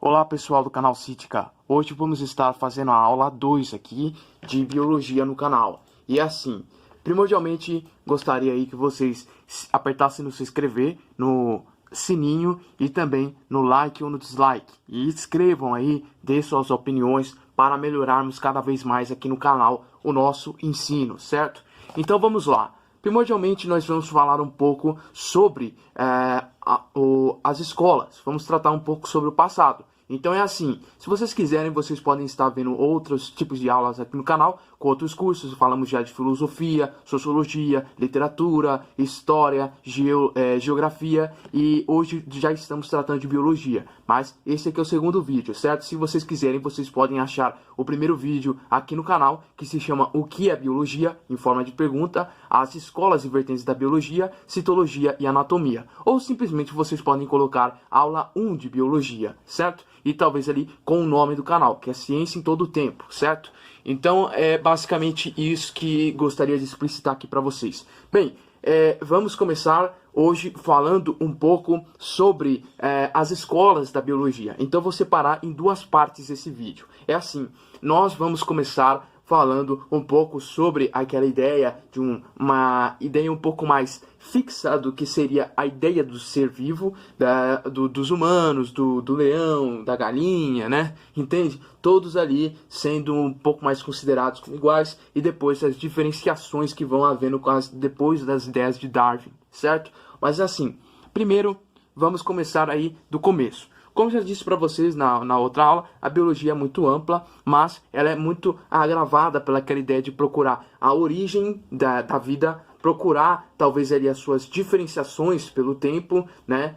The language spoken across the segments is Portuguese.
Olá pessoal do canal Cítica, hoje vamos estar fazendo a aula 2 aqui de Biologia no canal. E assim, primordialmente gostaria aí que vocês apertassem no se inscrever, no sininho e também no like ou no dislike. E escrevam aí, dê suas opiniões para melhorarmos cada vez mais aqui no canal o nosso ensino, certo? Então vamos lá. Primordialmente nós vamos falar um pouco sobre as escolas, vamos tratar um pouco sobre o passado. Então é assim, se vocês quiserem, vocês podem estar vendo outros tipos de aulas aqui no canal, com outros cursos, falamos já de filosofia, sociologia, literatura, história, geografia, e hoje já estamos tratando de biologia, mas esse aqui é o segundo vídeo, certo? Se vocês quiserem, vocês podem achar o primeiro vídeo aqui no canal, que se chama O que é Biologia, em forma de pergunta, as escolas e vertentes da biologia, citologia e anatomia, ou simplesmente vocês podem colocar aula 1 de biologia, certo? E talvez ali com o nome do canal, que é Ciência em Todo o Tempo, certo? Então é basicamente isso que gostaria de explicitar aqui para vocês. Bem, vamos começar hoje falando um pouco sobre as escolas da biologia. Então vou separar em duas partes esse vídeo. É assim, nós vamos começar falando um pouco sobre aquela ideia de uma ideia um pouco mais fixa do que seria a ideia do ser vivo, dos humanos, do leão, da galinha, né? Entende? Todos ali sendo um pouco mais considerados como iguais, e depois as diferenciações que vão havendo depois das ideias de Darwin, certo? Mas assim, primeiro vamos começar aí do começo. Como já disse para vocês na outra aula, a biologia é muito ampla, mas ela é muito agravada pelaquela ideia de procurar a origem da vida, procurar talvez ali as suas diferenciações pelo tempo, né?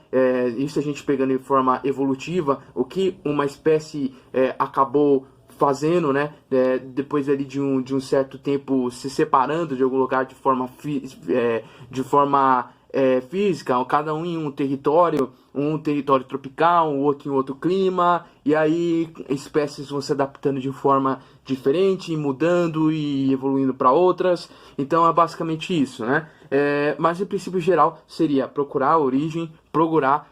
Isso a gente pegando em forma evolutiva, o que uma espécie acabou fazendo, né? Depois ali de um certo tempo se separando de algum lugar de forma física, cada um em um território tropical, o outro em outro clima, e aí espécies vão se adaptando de forma diferente, mudando e evoluindo para outras. Então é basicamente isso, né? Mas em princípio geral seria procurar a origem, procurar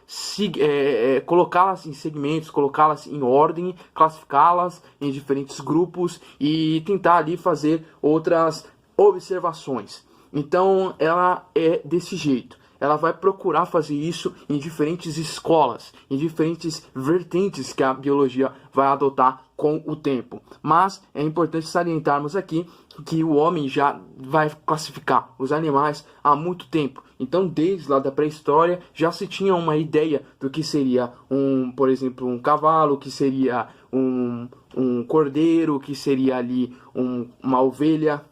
colocá-las em segmentos, colocá-las em ordem, classificá-las em diferentes grupos e tentar ali fazer outras observações. Então ela é desse jeito. Ela vai procurar fazer isso em diferentes escolas, em diferentes vertentes que a biologia vai adotar com o tempo. Mas é importante salientarmos aqui que o homem já vai classificar os animais há muito tempo. Então, desde lá da pré-história, já se tinha uma ideia do que seria, por exemplo, um cavalo, que seria um cordeiro, que seria ali uma ovelha.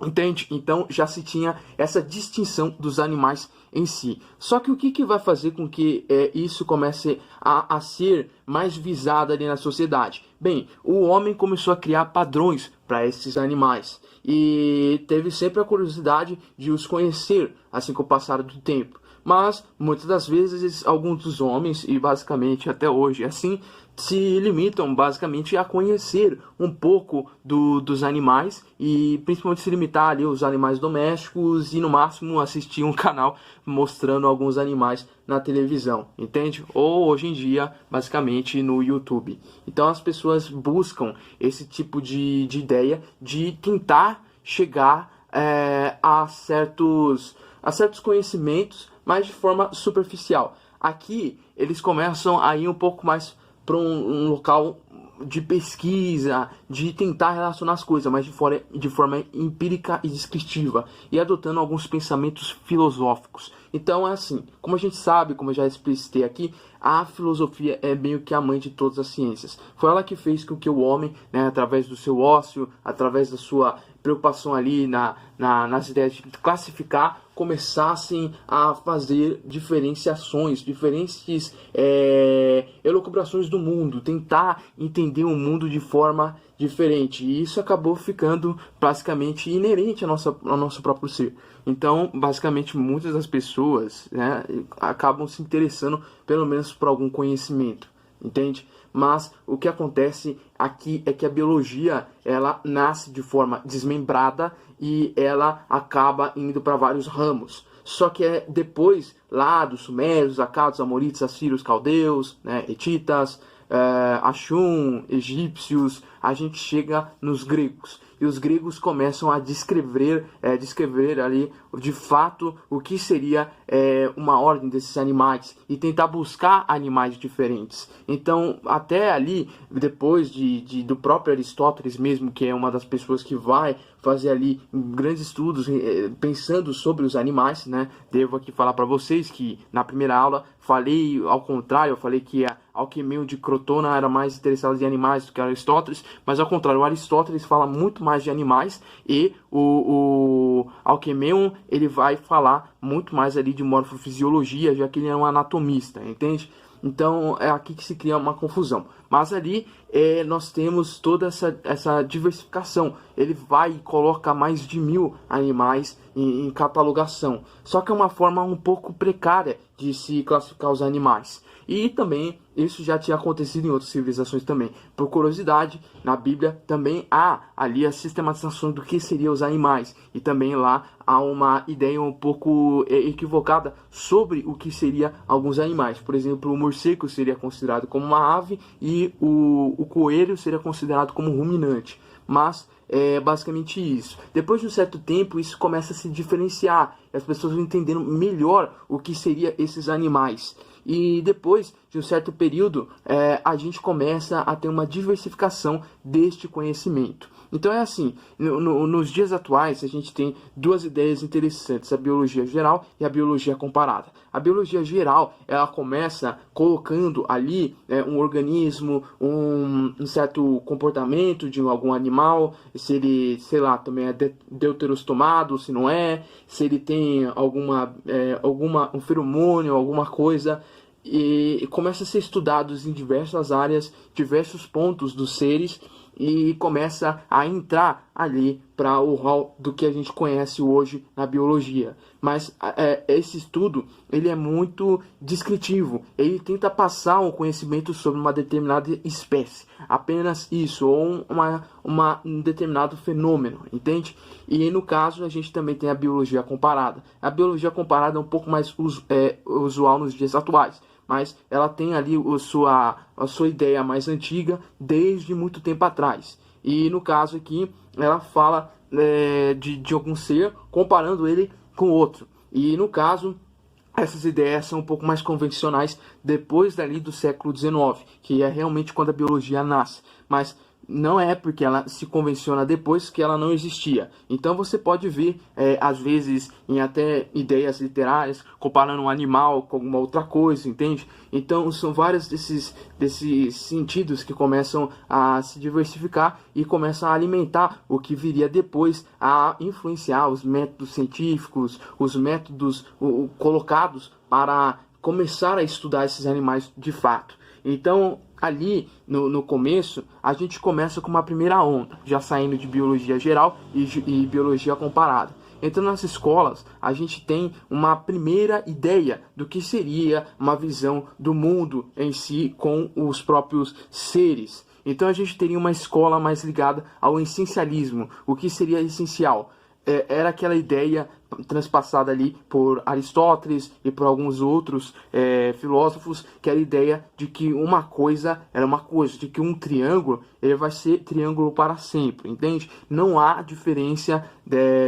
Entende? Então já se tinha essa distinção dos animais em si. Só que o que vai fazer com que isso comece a ser mais visado ali na sociedade? Bem, o homem começou a criar padrões para esses animais e teve sempre a curiosidade de os conhecer, assim com o passar do tempo. Mas muitas das vezes alguns dos homens, e basicamente até hoje assim, se limitam basicamente a conhecer um pouco dos animais e principalmente se limitar ali aos animais domésticos e no máximo assistir um canal mostrando alguns animais na televisão, entende? Ou hoje em dia basicamente no YouTube. Então as pessoas buscam esse tipo de ideia de tentar chegar a certos conhecimentos, mas de forma superficial. Aqui eles começam a ir um pouco mais para um local de pesquisa, de tentar relacionar as coisas, mas de forma empírica e descritiva, e adotando alguns pensamentos filosóficos. Então é assim, como a gente sabe, como eu já explicitei aqui, a filosofia é meio que a mãe de todas as ciências. Foi ela que fez com que o homem, né, através do seu ócio, através da sua preocupação ali nas ideias de classificar, começassem a fazer diferenciações, diferentes elucubrações do mundo, tentar entender o mundo de forma diferente. E isso acabou ficando basicamente inerente ao nosso próprio ser. Então, basicamente, muitas das pessoas, né, acabam se interessando, pelo menos, por algum conhecimento, entende? Mas o que acontece aqui é que a biologia, ela nasce de forma desmembrada e ela acaba indo para vários ramos. Só que depois, lá dos sumérios, acados, amoritas, assírios, caldeus, né, hetitas, Axum, egípcios, a gente chega nos gregos. E os gregos começam a descrever ali de fato o que seria uma ordem desses animais e tentar buscar animais diferentes. Então, até ali, depois do próprio Aristóteles mesmo, que é uma das pessoas que vai fazer ali grandes estudos pensando sobre os animais, né? Devo aqui falar para vocês que na primeira aula falei ao contrário, eu falei que Alquimeu de Crotona era mais interessado em animais do que Aristóteles, mas ao contrário, o Aristóteles fala muito mais de animais e o Alquimeu ele vai falar muito mais ali de morfofisiologia, já que ele é um anatomista, entende? Então é aqui que se cria uma confusão. Mas ali nós temos toda essa diversificação. Ele vai e coloca mais de 1000 animais em catalogação. Só que é uma forma um pouco precária de se classificar os animais. E também isso já tinha acontecido em outras civilizações também. Por curiosidade, na Bíblia também há ali a sistematização do que seriam os animais. E também lá há uma ideia um pouco equivocada sobre o que seriam alguns animais. Por exemplo, o morcego seria considerado como uma ave e o coelho seria considerado como ruminante. Mas é basicamente isso. Depois de um certo tempo, isso começa a se diferenciar. E as pessoas vão entendendo melhor o que seriam esses animais. E depois de um certo período, a gente começa a ter uma diversificação deste conhecimento. Então é assim, nos dias atuais a gente tem duas ideias interessantes, a biologia geral e a biologia comparada. A biologia geral, ela começa colocando ali um organismo, um certo comportamento de algum animal, se ele, sei lá, também é deuterostomado, se não é, se ele tem um feromônio, alguma coisa, e começa a ser estudados em diversas áreas, diversos pontos dos seres, e começa a entrar ali para o rol do que a gente conhece hoje na biologia. Mas esse estudo ele é muito descritivo, ele tenta passar um conhecimento sobre uma determinada espécie, apenas isso, ou um determinado fenômeno, entende? E no caso a gente também tem a biologia comparada. A biologia comparada é um pouco mais usual nos dias atuais, mas ela tem ali a sua ideia mais antiga desde muito tempo atrás. E no caso aqui, ela fala de algum ser comparando ele com outro. E no caso, essas ideias são um pouco mais convencionais depois dali do século XIX, que é realmente quando a biologia nasce. Mas não é porque ela se convenciona depois que ela não existia. Então você pode ver, às vezes, em até ideias literárias, comparando um animal com alguma outra coisa, entende? Então são vários desses sentidos que começam a se diversificar e começam a alimentar o que viria depois a influenciar os métodos científicos, os métodos colocados para começar a estudar esses animais de fato. Então, ali no começo, a gente começa com uma primeira onda, já saindo de biologia geral e biologia comparada. Então, nas escolas, a gente tem uma primeira ideia do que seria uma visão do mundo em si com os próprios seres. Então, a gente teria uma escola mais ligada ao essencialismo. O que seria essencial? Era aquela ideia transpassada ali por Aristóteles e por alguns outros filósofos, que era a ideia de que uma coisa era uma coisa, de que um triângulo ele vai ser triângulo para sempre, entende? Não há diferença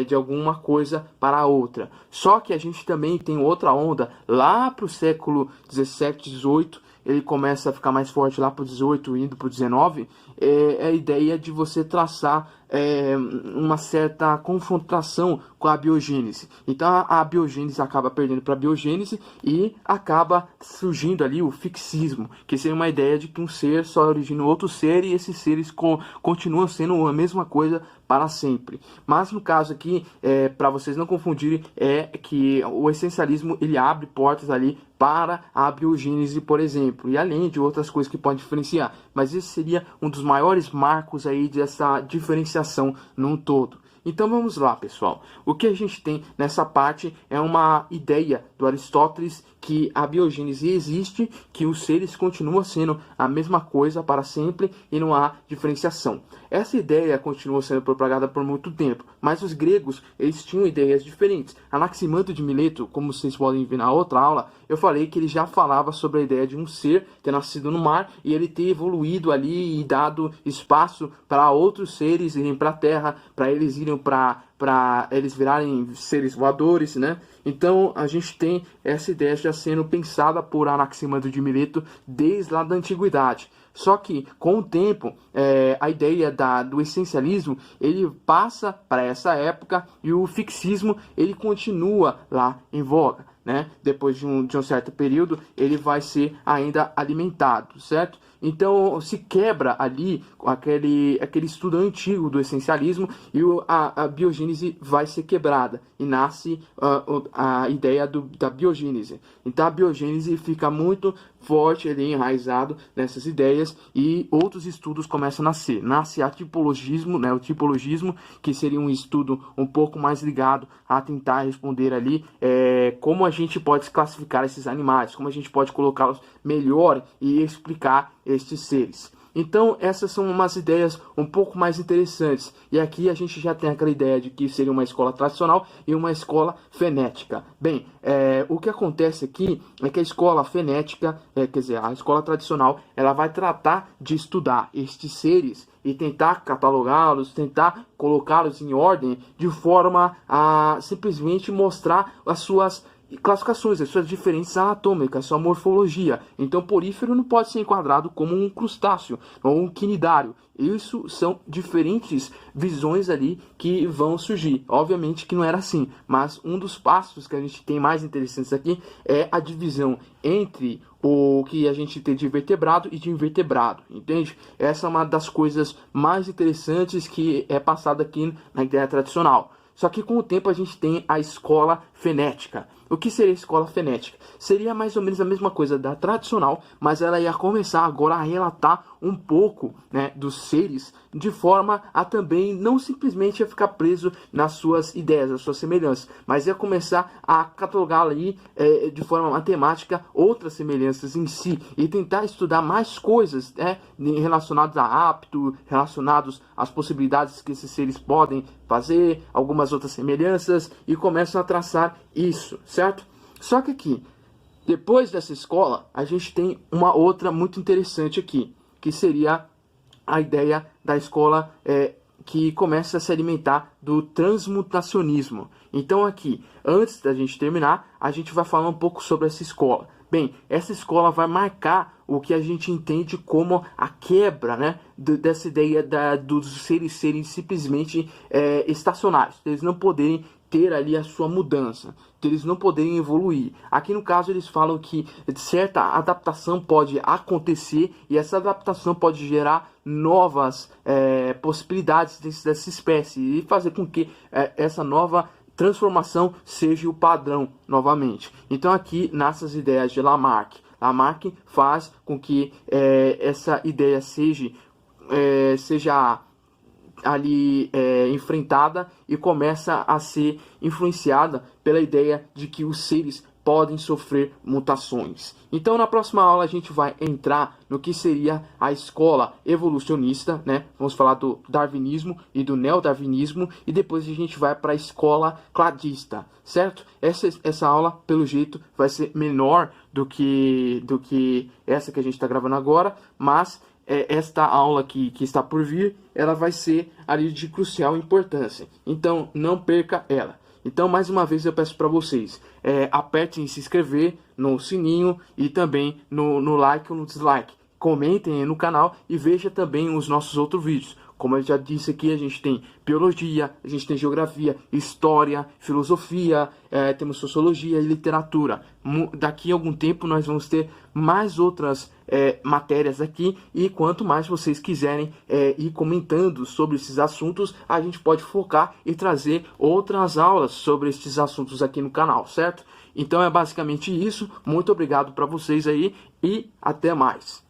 de alguma coisa para a outra. Só que a gente também tem outra onda lá para o século 17, 18, ele começa a ficar mais forte lá para o 18, indo para o 19, é a ideia de você traçar uma certa confrontação com a biogênese. Então a biogênese acaba perdendo para a biogênese e acaba surgindo ali o fixismo, que seria uma ideia de que um ser só origina outro ser e esses seres continuam sendo a mesma coisa para sempre. Mas no caso aqui, para vocês não confundirem, é que o essencialismo ele abre portas ali para a biogênese, por exemplo, e além de outras coisas que podem diferenciar. Mas esse seria um dos maiores marcos aí dessa diferenciação num todo. Então vamos lá, pessoal. O que a gente tem nessa parte é uma ideia do Aristóteles que a biogênese existe, que os seres continuam sendo a mesma coisa para sempre e não há diferenciação. Essa ideia continua sendo propagada por muito tempo, mas os gregos eles tinham ideias diferentes. Anaximanto de Mileto, como vocês podem ver na outra aula, eu falei que ele já falava sobre a ideia de um ser ter nascido no mar e ele ter evoluído ali e dado espaço para outros seres irem para a Terra, para eles irem para eles virarem seres voadores, né? Então a gente tem essa ideia já sendo pensada por Anaximanto de Mileto desde lá da antiguidade. Só que com o tempo a ideia do essencialismo ele passa para essa época e o fixismo ele continua lá em voga, né? Depois de um certo período ele vai ser ainda alimentado, certo? Então se quebra ali aquele estudo antigo do essencialismo e a biogênese vai ser quebrada e nasce a ideia da biogênese. Então a biogênese fica muito forte ali, enraizado nessas ideias e outros estudos começam a nascer. Nasce o tipologismo, que seria um estudo um pouco mais ligado a tentar responder ali como a gente pode classificar esses animais, como a gente pode colocá-los melhor e explicar estes seres. Então essas são umas ideias um pouco mais interessantes. E aqui a gente já tem aquela ideia de que seria uma escola tradicional e uma escola fenética. Bem, o que acontece aqui é que a escola fenética, quer dizer, a escola tradicional, ela vai tratar de estudar estes seres e tentar catalogá-los, tentar colocá-los em ordem de forma a simplesmente mostrar as suas classificações, as suas diferenças anatômicas, a sua morfologia. Então, porífero não pode ser enquadrado como um crustáceo ou um quinidário. Isso são diferentes visões ali que vão surgir. Obviamente que não era assim, mas um dos passos que a gente tem mais interessantes aqui é a divisão entre o que a gente tem de vertebrado e de invertebrado, entende? Essa é uma das coisas mais interessantes que é passada aqui na ideia tradicional. Só que com o tempo a gente tem a escola fenética. O que seria a escola fenética? Seria mais ou menos a mesma coisa da tradicional, mas ela ia começar agora a relatar um pouco, né, dos seres, de forma a também não simplesmente a ficar preso nas suas ideias, nas suas semelhanças, mas ia começar a catalogar ali de forma matemática outras semelhanças em si e tentar estudar mais coisas, né, relacionadas a hábito, relacionados às possibilidades que esses seres podem fazer, algumas outras semelhanças, e começam a traçar isso, certo? Só que aqui, depois dessa escola, a gente tem uma outra muito interessante aqui, que seria a ideia da escola que começa a se alimentar do transmutacionismo. Então aqui, antes da gente terminar, a gente vai falar um pouco sobre essa escola. Bem, essa escola vai marcar o que a gente entende como a quebra, né, dessa ideia dos seres serem simplesmente estacionários, eles não poderem ter ali a sua mudança, eles não poderem evoluir. Aqui no caso eles falam que certa adaptação pode acontecer e essa adaptação pode gerar novas possibilidades dessa espécie e fazer com que essa nova transformação seja o padrão novamente. Então aqui nascem as ideias de Lamarck. Lamarck faz com que essa ideia seja ali enfrentada e começa a ser influenciada pela ideia de que os seres podem sofrer mutações. Então na próxima aula a gente vai entrar no que seria a escola evolucionista, né? Vamos falar do darwinismo e do neodarwinismo e depois a gente vai para a escola cladista, certo? Essa aula, pelo jeito, vai ser menor do que essa que a gente está gravando agora, mas esta aula que está por vir, ela vai ser ali de crucial importância. Então não perca ela. Então, mais uma vez, eu peço para vocês, apertem em se inscrever, no sininho e também no like ou no dislike. Comentem aí no canal e veja também os nossos outros vídeos. Como eu já disse aqui, a gente tem biologia, a gente tem geografia, história, filosofia, temos sociologia e literatura. Daqui a algum tempo nós vamos ter mais outras matérias aqui e quanto mais vocês quiserem ir comentando sobre esses assuntos, a gente pode focar e trazer outras aulas sobre esses assuntos aqui no canal, certo? Então é basicamente isso. Muito obrigado para vocês aí e até mais.